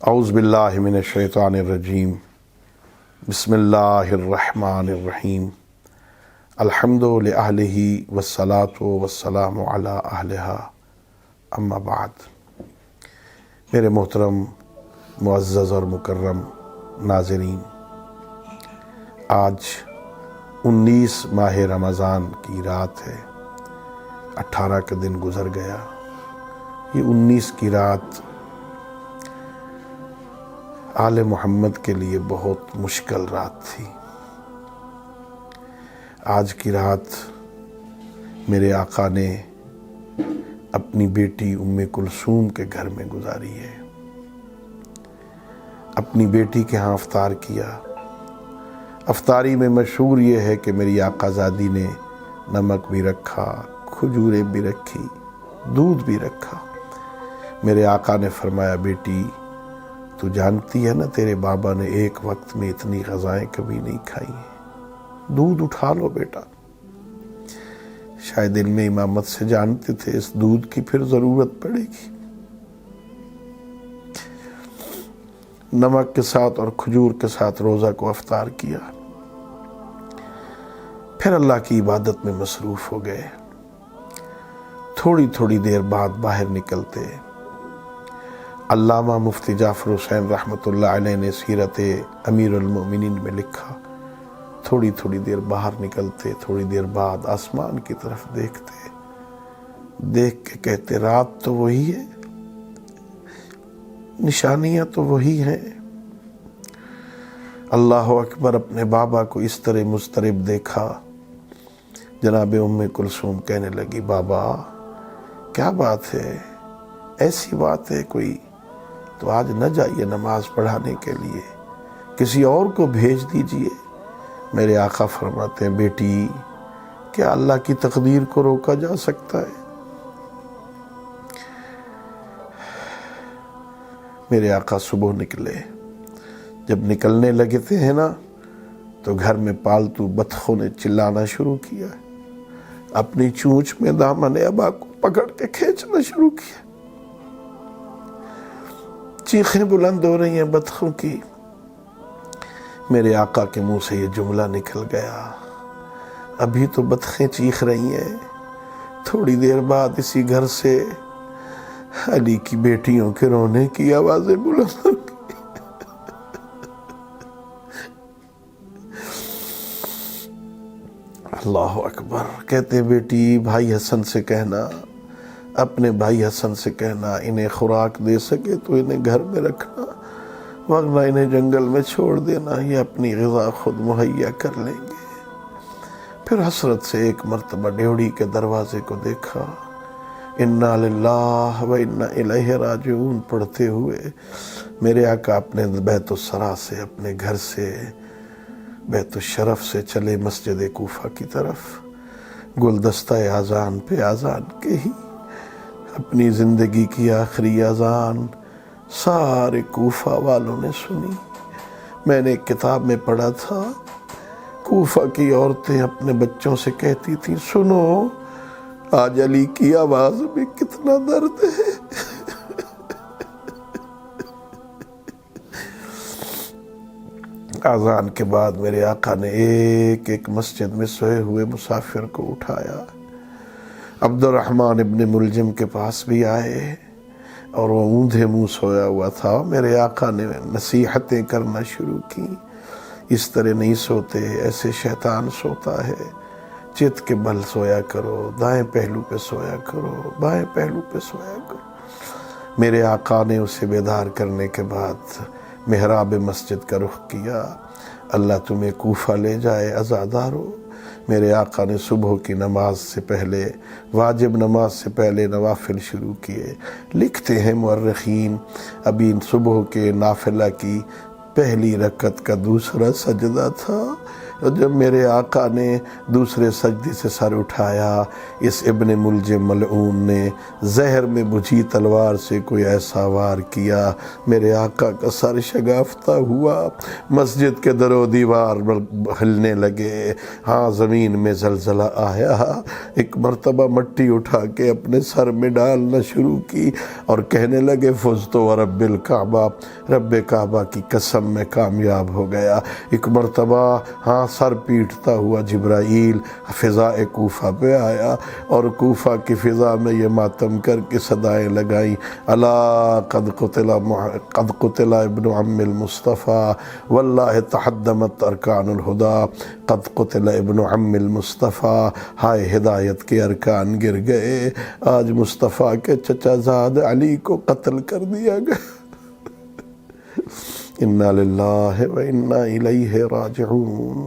اعوذ باللہ من الشیطان الرجیم بسم اللہ الرحمن الرحیم الحمد لأہلہ والصلاة والسلام علی اہلہا اما بعد۔ میرے محترم معزز اور مکرم ناظرین، آج 19 ماہ رمضان کی رات ہے، 18 کا دن گزر گیا۔ یہ 19 کی رات آل محمد کے لیے بہت مشکل رات تھی۔ آج کی رات میرے آقا نے اپنی بیٹی ام کلثوم کے گھر میں گزاری ہے۔ اپنی بیٹی کے ہاں افطار کیا۔ افطاری میں مشہور یہ ہے کہ میری آقا زادی نے نمک بھی رکھا، کھجوریں بھی رکھی، دودھ بھی رکھا۔ میرے آقا نے فرمایا، بیٹی تو جانتی ہے نا تیرے بابا نے ایک وقت میں اتنی غذائیں کبھی نہیں کھائی ہیں، دودھ اٹھا لو بیٹا۔ شاید علم امامت سے جانتے تھے اس دودھ کی پھر ضرورت پڑے گی۔ نمک کے ساتھ اور کھجور کے ساتھ روزہ کو افطار کیا، پھر اللہ کی عبادت میں مصروف ہو گئے۔ تھوڑی تھوڑی دیر بعد باہر نکلتے۔ علامہ مفتی جعفر حسین رحمۃ اللہ علیہ نے سیرت امیر المؤمنین میں لکھا، تھوڑی تھوڑی دیر باہر نکلتے، تھوڑی دیر بعد آسمان کی طرف دیکھتے، دیکھ کے کہتے رات تو وہی ہے، نشانیاں تو وہی ہیں۔ اللہ اکبر۔ اپنے بابا کو اس طرح مضطرب دیکھا، جناب ام کلثوم کہنے لگی، بابا کیا بات ہے؟ ایسی بات ہے کوئی تو آج نہ جائیے نماز پڑھانے کے لیے، کسی اور کو بھیج دیجئے۔ میرے آقا فرماتے ہیں، بیٹی کیا اللہ کی تقدیر کو روکا جا سکتا ہے؟ میرے آقا صبح نکلے۔ جب نکلنے لگتے ہیں نا تو گھر میں پالتو بطخوں نے چلانا شروع کیا، اپنی چونچ میں دامن ابا کو پکڑ کے کھینچنا شروع کیا۔ چیخیں بلند ہو رہی ہیں بطخوں کی۔ میرے آقا کے منہ سے یہ جملہ نکل گیا، ابھی تو بطخیں چیخ رہی ہیں، تھوڑی دیر بعد اسی گھر سے علی کی بیٹیوں کے رونے کی آوازیں بلند ہو گئی۔ اللہ اکبر۔ کہتے بیٹی بھائی حسن سے کہنا، اپنے بھائی حسن سے کہنا انہیں خوراک دے سکے تو انہیں گھر میں رکھنا، ورنہ انہیں جنگل میں چھوڑ دینا، یہ اپنی غذا خود مہیا کر لیں گے۔ پھر حسرت سے ایک مرتبہ ڈیوڑی کے دروازے کو دیکھا، انا للہ و انا الیہ راجعون پڑھتے ہوئے میرے آقا اپنے بیت السرا سے، اپنے گھر سے، بیت الشرف سے چلے مسجد کوفہ کی طرف۔ گلدستہ اذان پہ اذان کہی، اپنی زندگی کی آخری اذان سارے کوفہ والوں نے سنی۔ میں نے ایک کتاب میں پڑھا تھا، کوفہ کی عورتیں اپنے بچوں سے کہتی تھیں، سنو آج علی کی آواز میں کتنا درد ہے۔ اذان کے بعد میرے آقا نے ایک ایک مسجد میں سوئے ہوئے مسافر کو اٹھایا، عبد الرحمن ابن ملجم کے پاس بھی آئے اور وہ اوندھے منہ سویا ہوا تھا۔ میرے آقا نے نصیحتیں کرنا شروع کی، اس طرح نہیں سوتے، ایسے شیطان سوتا ہے، چت کے بل سویا کرو، دائیں پہلو پہ سویا کرو، بائیں پہلو پہ سویا کرو۔ میرے آقا نے اسے بیدار کرنے کے بعد محراب مسجد کا رخ کیا، اللہ تمہیں کوفہ لے جائے عزادارو۔ میرے آقا نے صبح کی نماز سے پہلے، واجب نماز سے پہلے نوافل شروع کیے۔ لکھتے ہیں مورخین، ابھی صبح کے نافلہ کی پہلی رکعت کا دوسرا سجدہ تھا، جب میرے آقا نے دوسرے سجدے سے سر اٹھایا، اس ابن ملجم ملعون نے زہر میں بجھی تلوار سے کوئی ایسا وار کیا، میرے آقا کا سر شگافتہ ہوا، مسجد کے در و دیوار ہلنے لگے، ہاں زمین میں زلزلہ آیا، ایک مرتبہ مٹی اٹھا کے اپنے سر میں ڈالنا شروع کی اور کہنے لگے فزت ورب الکعبہ، رب کعبہ کی قسم میں کامیاب ہو گیا۔ ایک مرتبہ ہاں سر پیٹتا ہوا جبرائیل فضائے کوفہ پہ آیا اور کوفہ کی فضا میں یہ ماتم کر کے صدائیں لگائیں، الا قد قتل ابن عم المصطفیٰ واللہ تحدمت ارکان الہدی، قد قتل ابن عم المصطفیٰ، ہائے ہدایت کے ارکان گر گئے، آج مصطفیٰ کے چچا زاد علی کو قتل کر دیا گیا۔ انا للہ و انا الیہ راجعون۔